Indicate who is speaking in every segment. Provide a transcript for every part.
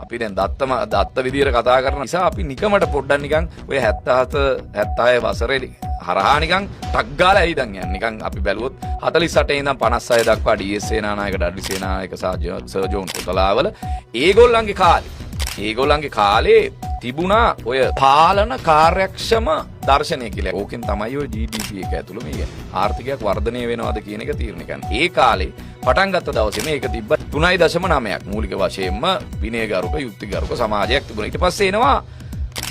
Speaker 1: අපි දැන් දත්ත විදියට කතා කරන නිසා අපි නිකමට පොඩ්ඩක් නිකන් ඔය 77 76 වසරේ හරහා නිකන් ටක් ගාලා ඇවිදන් යන්නේ. නිකන් අපි බැලුවොත් 48 ඉඳන් 56 දක්වා ඩී.එස්. සේනානායක, ඩඩ්ලි සේනානායක සහ සර් ජෝන් කොතලාවල ඒගොල්ලන්ගේ කාලේ තිබුණා ඔය පාලන කාර්යක්ෂම දර්ශනය කියලා. ඕකෙන් තමයි ඔය GDP එක ඇතුළේ මේ ආර්ථිකයක් වර්ධනය වෙනවද කියන එක තීරණය කරන්නේ. ඒ කාලේ පටන් ගත්ත දවසේ මේක තිබ්බ 3.9ක් මූලික වශයෙන්ම විනයගරුක යුක්තිගරුක සමාජයක් තිබුණා. ඊට පස්සේ එනවා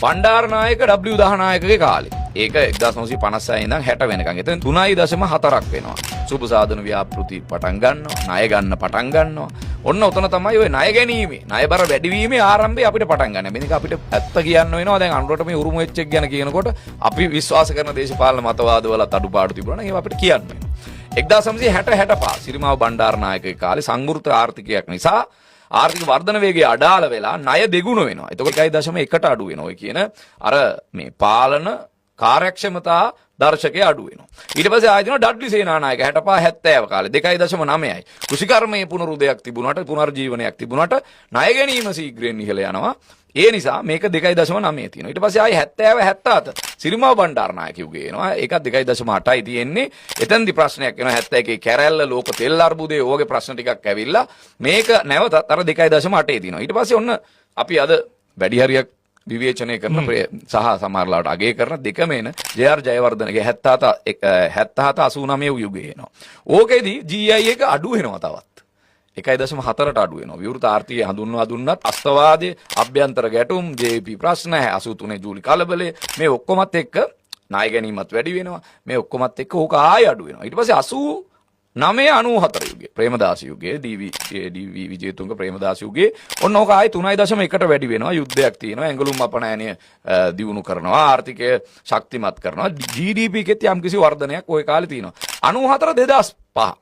Speaker 1: බණ්ඩාරනායක W දහනායකගේ කාලේ. ඒක 1956 ඉඳන් 60 වෙනකන්. එතන 3.4ක් වෙනවා. සුබ සාධන ව්‍යාපෘති පටන් ගන්නවා, ණය ගන්න පටන් ගන්නවා. ඔන්න ඔතන තමයි ওই ණය ගැනීමේ, ණයබර වැඩිවීමේ ආරම්භය අපිට පටන් ගන්න. මේක අපිට ඇත්ත කියන්න වෙනවා. දැන් අනුරට මේ උරුම වෙච්ච එක ගැන කියනකොට අපි විශ්වාස කරන දේශපාලන මතවාදවලත් අඩුපාඩු තිබුණා නම් ඒවා අපිට කියන්න වෙනවා. 1965 සිරිමාව බණ්ඩාරනායකගේ කාලේ සංවෘත ආර්ථිකයක් නිසා ආර්ථික වර්ධන වේගය අඩාල වෙලා ණය දෙගුණ වෙනවා. එතකොට 1.1ට අඩු වෙනවා. ඔය කියන අර මේ පාලන කාර්යක්ෂමතා දර්ශකයේ අඩු වෙනවා. ඊට පස්සේ ආයෙත් ඩඩ්ලි සේනානායක 65 70 කාලේ 2.9යි. කෘෂිකර්මයේ පුනරුදයක් තිබුණාට පුනර්ජීවනයක් තිබුණාට ණය ගැනීම ශීඝ්‍රයෙන් ඉහළ යනවා. ඒ නිසා මේක 2.9 තියෙනවා. ඊට පස්සේ ආයෙ 70 77 සිරිමාව බණ්ඩාරනායක යුගයේ එනවා. ඒකත් 2.8යි තියෙන්නේ. එතෙන්දි ප්‍රශ්නයක් එනවා 71 කැරැල්ල ලෝක තෙල් අර්බුදේ ඕගේ ප්‍රශ්න ටිකක් ඇවිල්ලා මේක නැවතත් අර 2.8 තියෙනවා. ඊට පස්සේ ඔන්න අපි අද වැඩි හරියක් විවේචනය කරන සහ සමහරලාට අගය කරන දෙකම එන ජේ.ආර්. ජයවර්ධනගේ 77 89 යුගයේ එනවා. ඕකෙදී GI එක අඩු වෙනවා තවත්. 1.4ට අඩු වෙනවා. විවෘත ආර්ථිකය හඳුන්වා දුන්නත් අස්තවාදයේ අභ්‍යන්තර ගැටුම්, JP ප්‍රශ්න, 83 ජූලි කලබලය මේ ඔක්කොමත් එක්ක ණය ගැනීමත් වැඩි වෙනවා. මේ ඔක්කොමත් එක්ක ඕක ආයෙ අඩු වෙනවා. ඊට පස්සේ 89 යුගයේ ප්‍රේමදාස යුගයේ DV විජේතුංග ප්‍රේමදාස යුගයේ ඔන්න ඕක ආයෙ 3.1ට වැඩි වෙනවා. යුද්ධයක් තියෙනවා. ඇඟලුම් අපනයනය දියුණු කරනවා. ආර්ථිකය ශක්තිමත් කරනවා. GDP එකෙත් යම්කිසි වර්ධනයක් ওই කාලේ තියෙනවා. 94 2005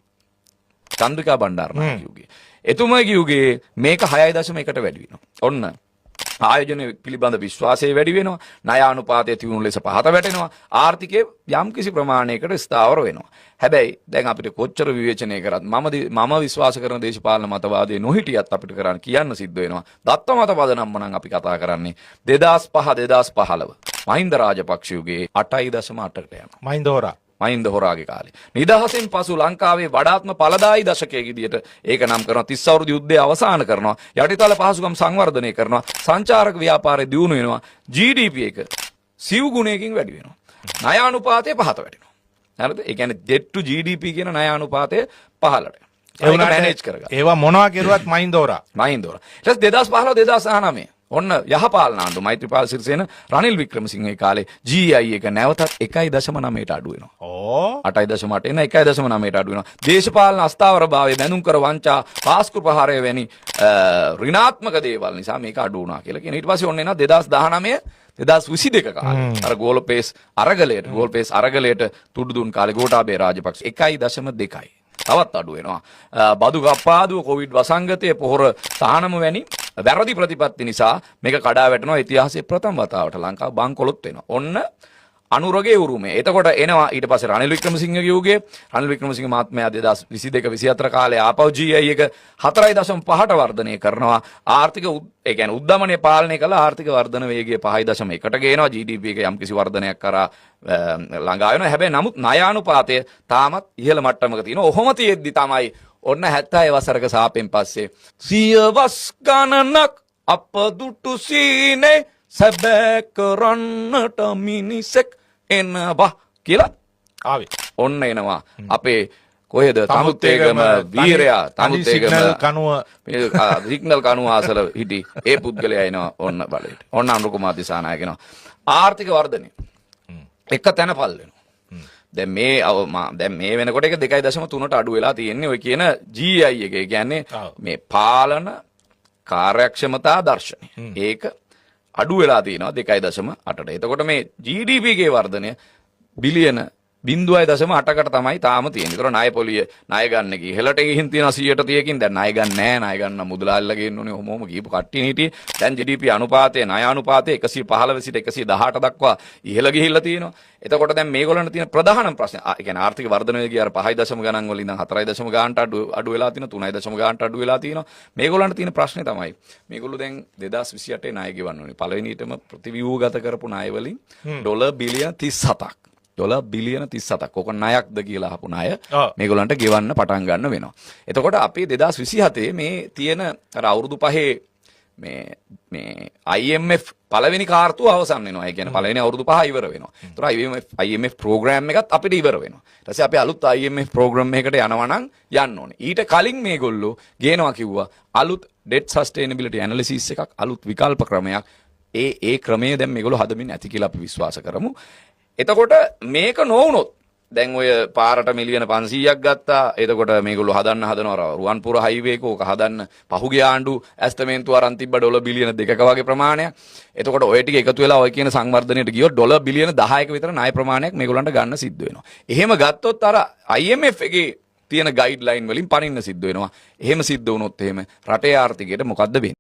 Speaker 1: චන්ද්‍රිකා බණ්ඩාරනායක යුගයේ. එතුමාගේ යුගයේ මේක 6.1ට වැඩි වෙනවා. ඔන්න ආයෝජන පිළිබඳ විශ්වාසය වැඩි වෙනවා. ණය අනුපාතය තියුණු ලෙස පහත වැටෙනවා. ආර්ථිකය යම්කිසි ප්‍රමාණයකට ස්ථාවර වෙනවා. හැබැයි දැන් අපිට කොච්චර විවේචනය කරත් මම විශ්වාස කරන දේශපාලන මතවාදයේ නොහිටියත් අපිට කියන්න සිද්ධ වෙනවා. දත්ත මතවාද නම් අපි කතා කරන්නේ 2005 මහින්ද රාජපක්ෂ යුගයේ 8.8කට යනවා. මහින්ද හොරාගේ කාලේ. නිදහසෙන් පසු ලංකාවේ වඩාත්ම ඵලදායී දශකයේ විදියට ඒක නම් කරනවා. 30 අවුරුදු යුද්ධය අවසන් කරනවා. යටිතල පහසුකම් සංවර්ධනය කරනවා. සංචාරක ව්‍යාපාරය දියුණු වෙනවා. GDP එක සිව් ගුණයකින් වැඩි වෙනවා. ණය අනුපාතය පහත වැටෙනවා. හරිද? ඒ කියන්නේ debt to GDP කියන ණය අනුපාතය පහළට. ඒක මැනේජ් කරගන්න.
Speaker 2: ඒවා මොනවා කෙරුවත් මහින්ද හොරා.
Speaker 1: ඊට පස්සේ 2015 2019 ඔන්න යහපාලන ආණ්ඩු මෛත්‍රීපාල සිරිසේන රනිල් වික්‍රමසිංහගේ කාලේ GI එක නැවතත් 1.9ට අඩු වෙනවා. 8.8 එන 1.9ට අඩු වෙනවා. දේශපාලන අස්ථාවරභාවය, බැඳුම් කර වංචා, පාස්කු ප්‍රහාරය වැනි ඍණාත්මක දේවල් නිසා මේක අඩු වුණා කියලා කියන. ඊට පස්සේ ඔන්න එනවා 2019 2022 කාලේ. අර ගෝල්පේස් අරගලයට තුඩු දුන් කාලේ ගෝඨාභය රාජපක්ෂ 1.2යි. තවත් අඩු වෙනවා. බදු කප්පාදුව, කොවිඩ් වසංගතය, පොහොර තහනම වැනි වැරදි ප්‍රතිපත්ති නිසා මේක කඩා වැටෙනවා. ඉතිහාසයේ ප්‍රථම වතාවට ලංකාව බංකොලොත් වෙනවා. ඔන්න අනුරගේ උරුමය. එතකොට එනවා ඊට පස්සේ රනිල් වික්‍රමසිංහගේ යුගයේ. රනිල් වික්‍රමසිංහ මහත්මයා 2022 24 කාලේ ආපහු GI එක 4.5ට වර්ධනය කරනවා. ආර්ථික ඒ කියන්නේ උද්දමනය පාලනය කළ ආර්ථික වර්ධන වේගය 5.1ට ගේනවා. GDP එක යම්කිසි වර්ධනයක් කරා ළඟා වෙනවා. හැබැයි නමුත් ණය අනුපාතය තාමත් ඉහළ මට්ටමක තියෙනවා. ඔහොම තියෙද්දි තමයි ඔන්න 70 වසරක සාපෙන් පස්සේ සියවස් ගණනක් අප දුටු සීනේ සැබෑ කරන්නට මිනිසෙක් එනවා කියලා ආවේ. ඔන්න එනවා අපේ කොහෙද තමුත්තේගම වීරයා, තමුත්තේගම සිග්නල් කණුව ආසල හිටි ඒ පුද්ගලයා එනවා ඔන්න බලයට. ඔන්න අනුර කුමාර දිසානායක එනවා. ආර්ථික වර්ධනය එක තැන පල් වෙනවා. දැන් මේ වෙනකොට එක 2.3ට අඩු වෙලා තියෙන්නේ ඔය කියන GI එක. ඒ කියන්නේ මේ පාලන කාර්යක්ෂමතා දර්ශනය. ඒක අඩු වෙලා තියෙනවා 2.8ට. එතකොට මේ GDP ගේ වර්ධනය බිලියන 0.8කට තමයි තාම තියෙන්නේ. ඒතර ණය පොලිය ණය ගන්න කී. හෙලට ගිහින් තියෙන 130කින් දැන් ණය ගන්න නැහැ. ණය ගන්න මුදලාල්ලා ගේන්න ඕනේ. ඔහොම කියපු කට්ටිය හිටියේ. දැන් GDP අනුපාතය ණය අනුපාතය 115 සිට 118 දක්වා ඉහළ ගිහිල්ලා තියෙනවා. එතකොට දැන් මේගොල්ලන්ට තියෙන ප්‍රධානම ප්‍රශ්නේ ඒ කියන්නේ ආර්ථික වර්ධනය ගිය අර 5 ගණන් වල ඉඳන් 4 ගානට අඩු වෙලා තියෙනවා. 3 ගානට අඩු වෙලා තියෙනවා. මේගොල්ලන්ට තියෙන ප්‍රශ්නේ තමයි මේගොල්ලෝ දැන් 2028 ණය ගෙවන්න ඕනේ. පළවෙනියටම ප්‍රතිව්‍යුහගත කරපු ණය වලින් ඩොලර් බිලියන 37ක්. ඩොලර් බිලියන 37ක්. ඕක ණයක්ද කියලා අහපු ණය මේගොල්ලන්ට ගෙවන්න පටන් ගන්න වෙනවා. එතකොට අපි 2027 මේ තියෙන අර අවුරුදු පහේ මේ IMF පළවෙනි කාර්තුව අවසන් වෙනවා. ඒ කියන්නේ පළවෙනි අවුරුදු පහ ඉවර වෙනවා. ඒතර IMF ප්‍රෝග්‍රෑම් එකත් අපිට ඉවර වෙනවා. ඊට පස්සේ අපි අලුත් IMF ප්‍රෝග්‍රෑම් එකකට යනවා නම් යන්න ඕනේ. ඊට කලින් මේගොල්ලෝ ගේනවා කිව්වා අලුත් debt sustainability analysis එකක්, අලුත් විකල්ප ක්‍රමයක්. ඒ ක්‍රමය දැන් මේගොල්ලෝ හදමින් ඇති කියලා අපි විශ්වාස කරමු. එතකොට මේක නොවුනොත් දැන් ඔය පාරට මිලියන 500ක් ගත්තා. එතකොට මේගොල්ලෝ හදනවා රුවන්පුර හයිවේ එක ඕක හදන්න පහුගිය ආණ්ඩු ඇස්තමේන්තුව අරන් තිබ්බ ඩොලර් බිලියන 2ක වගේ ප්‍රමාණයක්. එතකොට ඔය ටික එකතු වෙලා ඔය කියන සංවර්ධනයට ගියොත් ඩොලර් බිලියන 10ක විතර ණය ප්‍රමාණයක් මේගොල්ලන්ට ගන්න සිද්ධ වෙනවා. එහෙම ගත්තොත් අර IMF එකේ තියෙන ගයිඩ්ලයින් වලින් පනින්න සිද්ධ වෙනවා. එහෙම සිද්ධ වුණොත් එහෙම රටේ ආර්ථිකයට මොකද්ද වෙන්නේ?